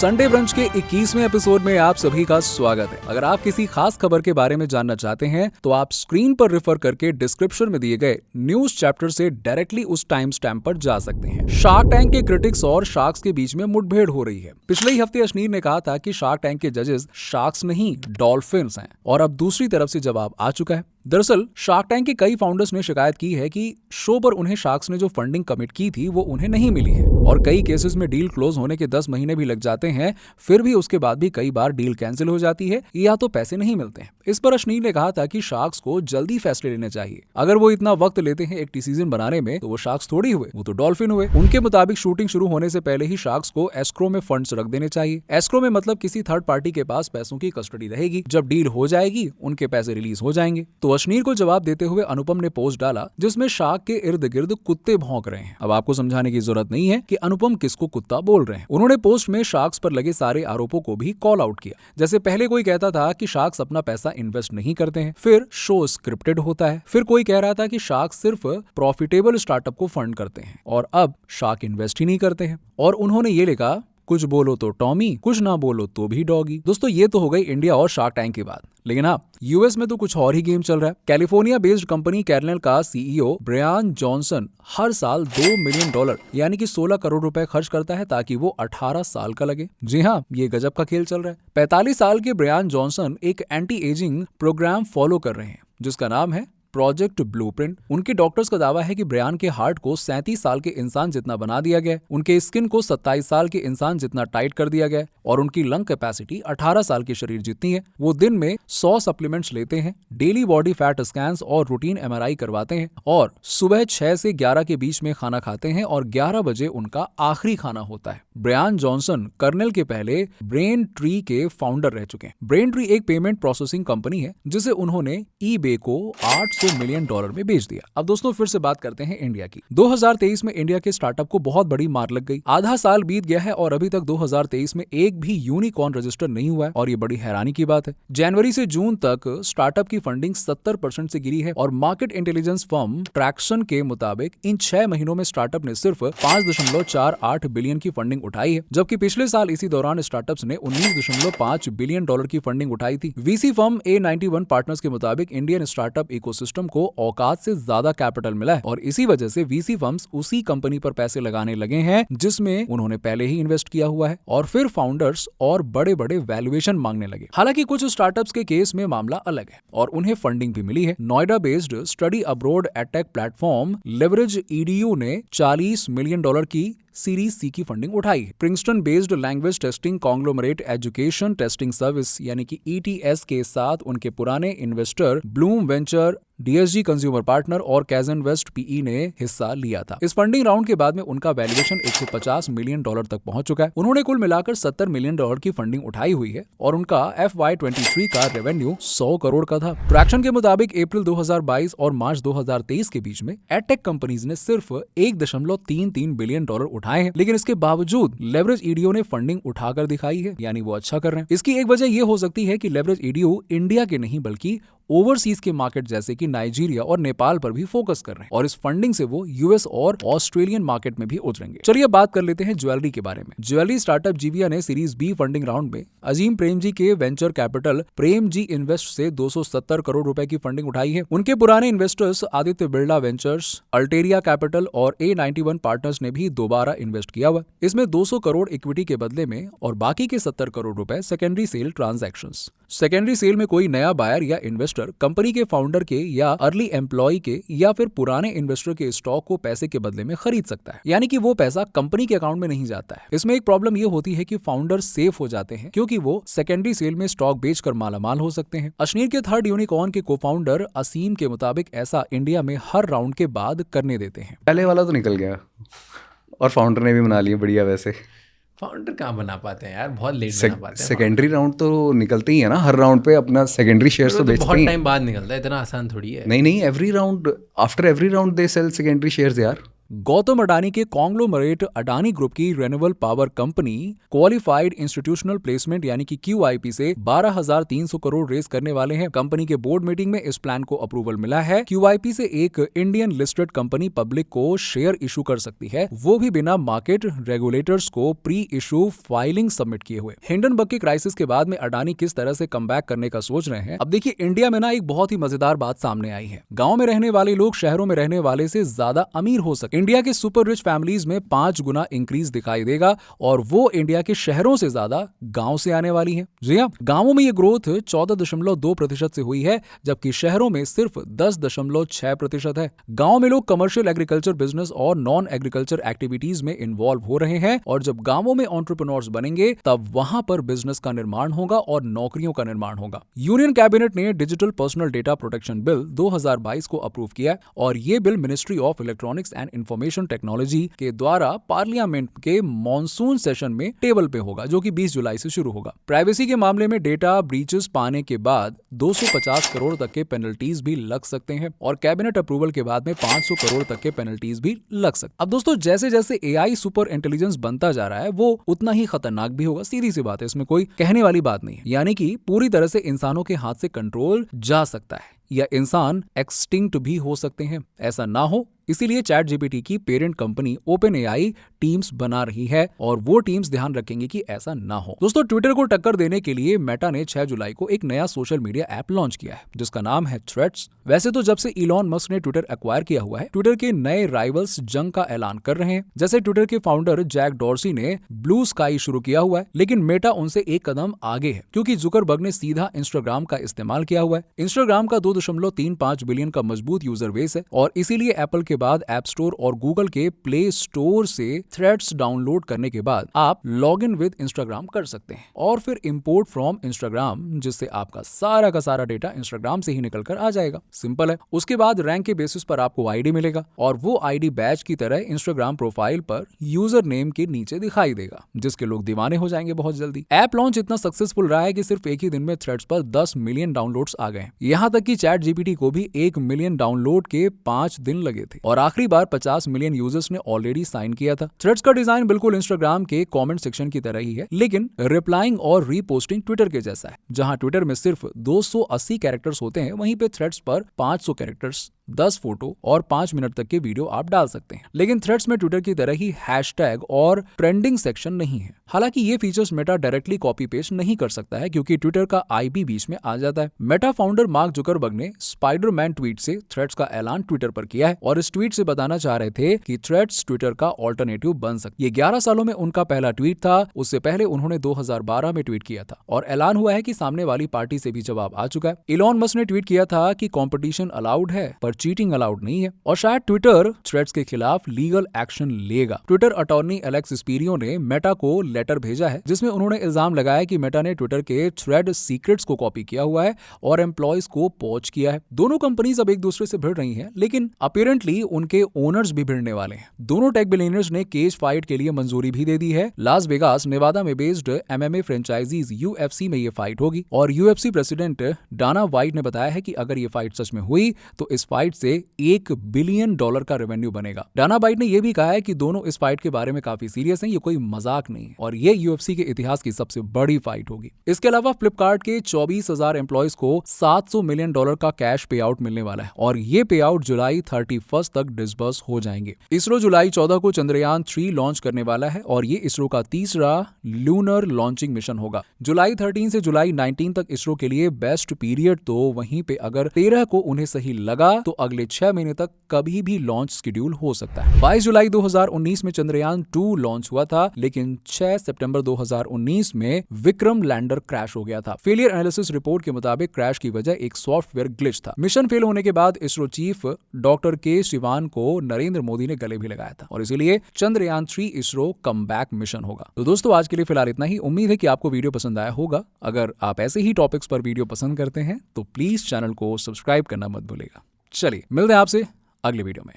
Sunday brunch के 21वें episode में आप सभी का स्वागत है। अगर आप किसी खास खबर के बारे में जानना चाहते हैं तो आप स्क्रीन पर रेफर करके डिस्क्रिप्शन में दिए गए न्यूज चैप्टर से डायरेक्टली उस टाइम स्टैम्प पर जा सकते हैं। शार्क टैंक के क्रिटिक्स और शार्क्स के बीच में मुठभेड़ हो रही है। पिछले ही हफ्ते अश्नीर ने कहा था कि शार्क टैंक के जजेस शार्क्स नहीं डॉल्फिन्स हैं, और अब दूसरी तरफ से जवाब आ चुका है। दरअसल शार्क टैंक के कई फाउंडर्स ने शिकायत की है कि शो पर उन्हें शार्क्स ने जो फंडिंग कमिट की थी वो उन्हें नहीं मिली है, और कई केसेस में डील क्लोज होने के 10 महीने भी लग जाते हैं, फिर भी उसके बाद भी कई बार डील कैंसिल हो जाती है या तो पैसे नहीं मिलते हैं। इस पर अश्नीर ने कहा था कि शार्क्स को जल्दी फैसले लेने चाहिए। अगर वो इतना वक्त लेते हैं एक डिसीजन बनाने में तो वो शार्क्स थोड़ी हुए, वो तो डॉल्फिन हुए। उनके मुताबिक शूटिंग शुरू होने से पहले ही शार्क्स को एस्क्रो में फंड्स रख देने चाहिए। एस्क्रो में मतलब किसी थर्ड पार्टी के पास पैसों की कस्टडी रहेगी। जब डील हो जाएगी उनके पैसे रिलीज हो जाएंगे। तो अश्नीर को जवाब देते हुए अनुपम ने पोस्ट डाला जिसमें शार्क के इर्द गिर्द कुत्ते भौंक रहे हैं। अब आपको समझाने की जरूरत नहीं है कि अनुपम किसको कुत्ता बोल रहे हैं। उन्होंने पोस्ट में शार्क्स पर लगे सारे आरोपों को भी कॉल आउट किया। जैसे पहले कोई कहता था कि शार्क्स अपना पैसा इन्वेस्ट नहीं करते हैं, फिर शो स्क्रिप्टेड होता है, फिर कोई कह रहा था कि शार्क्स सिर्फ प्रॉफिटेबल स्टार्टअप को फंड करते हैं, और अब शार्क इन्वेस्ट ही नहीं करते हैं। और उन्होंने ये लिखा, कुछ बोलो तो टॉमी, कुछ ना बोलो तो भी डॉगी। दोस्तों ये तो हो गई इंडिया और शार्क टैंक की बात, लेकिन हाँ यूएस में तो कुछ और ही गेम चल रहा है। कैलिफोर्निया बेस्ड कंपनी कैरनेल का सीईओ ब्रायन जॉनसन हर साल $2 मिलियन यानी कि 16 करोड़ रुपए खर्च करता है ताकि वो 18 साल का लगे। जी हाँ, ये गजब का खेल चल रहा है। 45 साल के ब्रायन जॉनसन एक एंटी एजिंग प्रोग्राम फॉलो कर रहे हैं जिसका नाम है प्रोजेक्ट ब्लूप्रिंट। उनके डॉक्टर्स का दावा है कि ब्रायन के हार्ट को 37 साल के इंसान जितना बना दिया गया, उनके स्किन को 27 साल के इंसान जितना टाइट कर दिया गया, और उनकी लंग कैपेसिटी 18 साल के शरीर जितनी है। वो दिन में 100 सप्लीमेंट्स लेते हैं, डेली बॉडी फैट स्कैन्स और रूटीन MRI करवाते हैं, और सुबह 6 से 11 के बीच में खाना खाते हैं, और 11 बजे उनका आखिरी खाना होता है। ब्रायन जॉनसन कर्नेल के पहले ब्रेन ट्री के फाउंडर रह चुके हैं। ब्रेन ट्री एक पेमेंट प्रोसेसिंग कंपनी है जिसे उन्होंने eBay को $800 मिलियन में बेच दिया। अब दोस्तों फिर से बात करते हैं इंडिया की। 2023 में इंडिया के स्टार्टअप को बहुत बड़ी मार लग गई। आधा साल बीत गया है और अभी तक 2023 में एक भी यूनिकॉर्न रजिस्टर नहीं हुआ है, और ये बड़ी हैरानी की बात है। जनवरी से जून तक स्टार्टअप की फंडिंग 70% से गिरी है, और मार्केट इंटेलिजेंस फर्म ट्रैक्शन के मुताबिक इन 6 महीनों में स्टार्टअप ने सिर्फ 5.48 बिलियन की फंडिंग उठाई है, जबकि पिछले साल इसी दौरान स्टार्टअप्स ने $19.5 बिलियन की फंडिंग उठाई थी। वीसी फर्म A91 पार्टनर्स के मुताबिक इंडियन स्टार्टअप इकोसिस्टम को औकात से ज्यादा कैपिटल मिला है, और इसी वजह से वीसी फर्म्स उसी कंपनी पर पैसे लगाने लगे हैं जिसमें उन्होंने पहले ही इन्वेस्ट किया हुआ है, और फिर फाउंडर्स और बड़े बड़े वैल्यूएशन मांगने लगे। हालांकि कुछ स्टार्टअप्स के केस में मामला अलग है और उन्हें फंडिंग भी मिली है। Noida based study abroad edtech platform leverage EDU ने $40 मिलियन की सीरीज सी की फंडिंग उठाई है। Princeton based language testing conglomerate education testing service यानी कि ETS के साथ उनके पुराने investor Bloom venture, DSG consumer partner और कैजन वेस्ट PE ने हिस्सा लिया था। इस फंडिंग राउंड के बाद में उनका वैल्यूएशन $150 मिलियन तक पहुंच चुका है। उन्होंने कुल मिलाकर $70 मिलियन की फंडिंग उठाई हुई है, और उनका FY23 का रेवेन्यू 100 करोड़ का था। ट्रैक्शन के मुताबिक अप्रैल 2022 और मार्च 2023 के बीच में एडटेक कंपनीज ने सिर्फ $1.33 बिलियन उठाए हैं, लेकिन इसके बावजूद लेवरेज EDU ने फंडिंग उठाकर दिखाई है, यानी वो अच्छा कर रहे हैं। इसकी एक वजह यह हो सकती है कि लेवरेज EDU इंडिया के नहीं बल्कि ओवरसीज के मार्केट जैसे कि नाइजीरिया और नेपाल पर भी फोकस कर रहे हैं, और इस फंडिंग से वो US और ऑस्ट्रेलियन मार्केट में भी उतरेंगे। चलिए बात कर लेते हैं ज्वेलरी के बारे में। ज्वेलरी स्टार्टअप जीविया ने सीरीज B फंडिंग राउंड में अजीम प्रेमजी के वेंचर कैपिटल प्रेमजी इन्वेस्ट से 270 करोड़ रुपए की फंडिंग उठाई है। उनके पुराने investors Aditya Birla ventures, Alteria capital और A91 पार्टनर्स ने भी दोबारा इन्वेस्ट किया हुआ। इसमें 200 करोड़ इक्विटी के बदले में और बाकी के 70 करोड़ रुपए secondary sale transactions. Secondary sale में कोई नया बायर या इन्वेस्टर कंपनी के फाउंडर के या अर्ली एम्प्लॉय के या फिर पुराने इन्वेस्टर के स्टॉक को पैसे के बदले में खरीद सकता है, यानी कि वो पैसा कंपनी के अकाउंट में नहीं जाता है। इसमें एक प्रॉब्लम ये होती है कि फाउंडर सेफ हो जाते हैं क्योंकि वो सेकेंडरी सेल में स्टॉक बेचकर मालामाल हो सकते हैं। अश्नीर के थर्ड यूनिकॉर्न के को-फाउंडर असीम के मुताबिक ऐसा इंडिया में हर राउंड के बाद करने देते हैं। पहले वाला तो निकल गया और फाउंडर ने भी बना लिया बढ़िया। वैसे फाउंडर कहाँ बना पाते हैं यार, बहुत लेट बना पाते हैं। सेकेंडरी राउंड तो निकलते ही है ना, हर राउंड पे अपना सेकेंडरी शेयर्स तो बेचते हैं। बहुत टाइम बाद निकलता है, इतना आसान थोड़ी है। नहीं, every round, after every round they sell secondary shares यार। गौतम अडानी के कॉन्ग्लोमरेट अडानी ग्रुप की renewable power company qualified institutional placement यानी कि QIP से 12,300 करोड़ रेस करने वाले हैं। कंपनी के बोर्ड मीटिंग में इस प्लान को अप्रूवल मिला है। QIP से एक इंडियन लिस्टेड कंपनी पब्लिक को शेयर इशू कर सकती है, वो भी बिना मार्केट रेगुलेटर्स को प्री इशू फाइलिंग सबमिट किए हुए। हिंडनबर्ग के क्राइसिस के बाद में अडानी किस तरह से कमबैक करने का सोच रहे हैं। अब देखिए, इंडिया में ना एक बहुत ही मजेदार बात सामने आई है। गांव में रहने वाले लोग शहरों में रहने वाले से ज्यादा अमीर हो सकते। इंडिया के सुपर रिच फैमिलीज में 5 गुना इंक्रीज दिखाई देगा और वो इंडिया के शहरों से ज्यादा गांव से आने वाली है। जी हाँ, गांवों में ये ग्रोथ 14.2% से हुई है, जबकि शहरों में सिर्फ 10.6% है। गांव में लोग कमर्शियल एग्रीकल्चर बिजनेस और नॉन एग्रीकल्चर एक्टिविटीज में इन्वॉल्व हो रहे हैं और जब गांवों में एंटरप्रेन्योर्स बनेंगे तब वहां पर बिजनेस का निर्माण होगा और नौकरियों का निर्माण होगा। यूनियन कैबिनेट ने digital personal data protection bill 2022 को अप्रूव किया और ये bill ministry of electronics and information technology के द्वारा पार्लियामेंट के मॉनसून सेशन में टेबल पे होगा, जो कि 20 जुलाई से शुरू होगा। प्राइवेसी के मामले में डेटा ब्रीचेस पाने के बाद 250 करोड़ तक के पेनल्टीज भी लग सकते हैं और कैबिनेट अप्रूवल के बाद में 500 करोड़ तक के पेनल्टीज भी लग सकते। अब दोस्तों, जैसे जैसे AI सुपर इंटेलिजेंस बनता जा रहा है वो उतना ही खतरनाक भी होगा। सीधी सी बात है, इसमें कोई कहने वाली बात नहीं है। यानी कि पूरी तरह से इंसानों के हाथ से कंट्रोल जा सकता है या इंसान एक्सटिंक्ट भी हो सकते हैं। ऐसा ना हो इसीलिए ChatGPT की पेरेंट कंपनी OpenAI टीम्स बना रही है और वो टीम्स ध्यान रखेंगे कि ऐसा ना हो। दोस्तों, ट्विटर को टक्कर देने के लिए मेटा ने 6 जुलाई को एक नया सोशल मीडिया ऐप लॉन्च किया है जिसका नाम है थ्रेड्स। वैसे तो जब से इलॉन मस्क ने ट्विटर एक्वायर किया हुआ है, ट्विटर के नए राइवल्स जंग का ऐलान कर रहे हैं। जैसे ट्विटर के फाउंडर जैक डॉर्सी ने ब्लू स्काई शुरू किया हुआ है, लेकिन मेटा उनसे एक कदम आगे है क्योंकि जुकरबर्ग ने सीधा इंस्टाग्राम का इस्तेमाल किया हुआ है। इंस्टाग्राम का 2.35 बिलियन का मजबूत यूजर बेस है और इसीलिए एप्पल के बाद ऐप स्टोर और गूगल के प्ले स्टोर से थ्रेड्स डाउनलोड करने के बाद आप लॉग इन विद इंस्टाग्राम कर सकते हैं और फिर इंपोर्ट फ्रॉम इंस्टाग्राम, जिससे आपका सारा का सारा डेटा इंस्टाग्राम से ही निकल कर आ जाएगा। सिंपल है। उसके बाद रैंक के बेसिस पर आपको आईडी मिलेगा और वो आईडी बैच की तरह इंस्टाग्राम प्रोफाइल पर यूजर नेम के नीचे दिखाई देगा, जिसके लोग दीवाने हो जाएंगे बहुत जल्दी। ऐप लॉन्च इतना सक्सेसफुल रहा है कि सिर्फ एक ही दिन में थ्रेड्स पर 10 मिलियन डाउनलोड्स आ गए। यहाँ तक कि ChatGPT को भी 1 मिलियन डाउनलोड के 5 दिन लगे थे और आखिरी बार 50 मिलियन यूजर्स ने ऑलरेडी साइन किया था। थ्रेड्स का डिजाइन बिल्कुल इंस्टाग्राम के कमेंट सेक्शन की तरह ही है, लेकिन रिप्लाइंग और रीपोस्टिंग ट्विटर के जैसा है। जहां ट्विटर में सिर्फ 280 कैरेक्टर्स होते हैं, वहीं पे थ्रेड्स पर 500 कैरेक्टर्स, 10 फोटो और 5 मिनट तक के वीडियो आप डाल सकते हैं। लेकिन थ्रेड्स में ट्विटर की तरह ही हैशटैग और ट्रेंडिंग सेक्शन नहीं है। हालांकि ये features Meta directly copy paste नहीं कर सकता है क्योंकि ट्विटर का IP बीच में आ जाता है। मेटा फाउंडर मार्क जुकरबर्ग ने स्पाइडरमैन ट्वीट से थ्रेड्स का ऐलान ट्विटर पर किया है और इस ट्वीट से बताना चाह रहे थे कि थ्रेड्स ट्विटर का ऑल्टरनेटिव बन सकती है। ये 11 सालों में उनका पहला ट्वीट था। उससे पहले उन्होंने 2012 में ट्वीट किया था और ऐलान हुआ है कि सामने वाली पार्टी से भी जवाब आ चुका है। इलॉन मस्क ने ट्वीट किया था कि कंपटीशन अलाउड है पर चीटिंग अलाउड नहीं है और शायद ट्विटर थ्रेड्स के खिलाफ लीगल एक्शन लेगा। ट्विटर अटॉर्नी एलेक्स स्पीरियो ने मेटा को लेटर भेजा है जिसमें उन्होंने इल्जाम लगाया कि मेटा ने ट्विटर के थ्रेड सीक्रेट्स को कॉपी किया हुआ है और एम्प्लॉयज को पॉच किया है। दोनों कंपनीज अब एक दूसरे से भिड़ रही हैं, लेकिन अपीरेंटली उनके ओनर्स भी भिड़ने वाले हैं। दोनों टेक बिलियनियर्स ने केज फाइट के लिए मंजूरी भी दे दी है। लास वेगास नेवादा में बेस्ड MMA फ्रेंचाइजीज UFC में ये फाइट होगी और UFC प्रेसिडेंट डाना वाइट ने बताया है कि अगर ये फाइट सच में हुई तो इस फाइट से $1 बिलियन का रेवेन्यू बनेगा। डाना वाइट ने यह भी कहा है कि दोनों इस फाइट के बारे में काफी सीरियस हैं, ये कोई मजाक नहीं है और ये UFC के इतिहास की सबसे बड़ी फाइट होगी। इसके अलावा फ्लिपकार्ट के 24,000 एम्प्लॉयज को $700 मिलियन का कैश पे आउट मिलने वाला है और ये पे आउट जुलाई 31 तक डिसबर्स हो जाएंगे। इसरो जुलाई 14 को चंद्रयान 3 लॉन्च करने वाला है और ये इसरो का तीसरा लूनर लॉन्चिंग मिशन होगा। जुलाई 13 से जुलाई 19 तक इसरो के लिए बेस्ट पीरियड, तो वहीं पे अगर 13 को उन्हें सही लगा तो अगले 6 महीने तक कभी भी लॉन्च शेड्यूल हो सकता है। 22 जुलाई 2019 में चंद्रयान 2 लॉन्च हुआ था, लेकिन 6 सितंबर 2019 में विक्रम लैंडर क्रैश हो गया था। फेलियर एनालिसिस रिपोर्ट के मुताबिक क्रैश की वजह एक सॉफ्टवेयर ग्लिच था। मिशन फेल होने के बाद इसरो चीफ डॉक्टर के शिवान को नरेंद्र मोदी ने गले भी लगाया था और इसीलिए चंद्रयान 3 इसरो कमबैक मिशन होगा। तो दोस्तों, आज के लिए फिलहाल इतना ही। उम्मीद है कि आपको वीडियो पसंद आया होगा। अगर आप ऐसे ही टॉपिक्स पर वीडियो पसंद करते हैं तो प्लीज चैनल को सब्सक्राइब करना मत भूलिएगा। चलिए मिलते हैं आपसे अगले वीडियो में।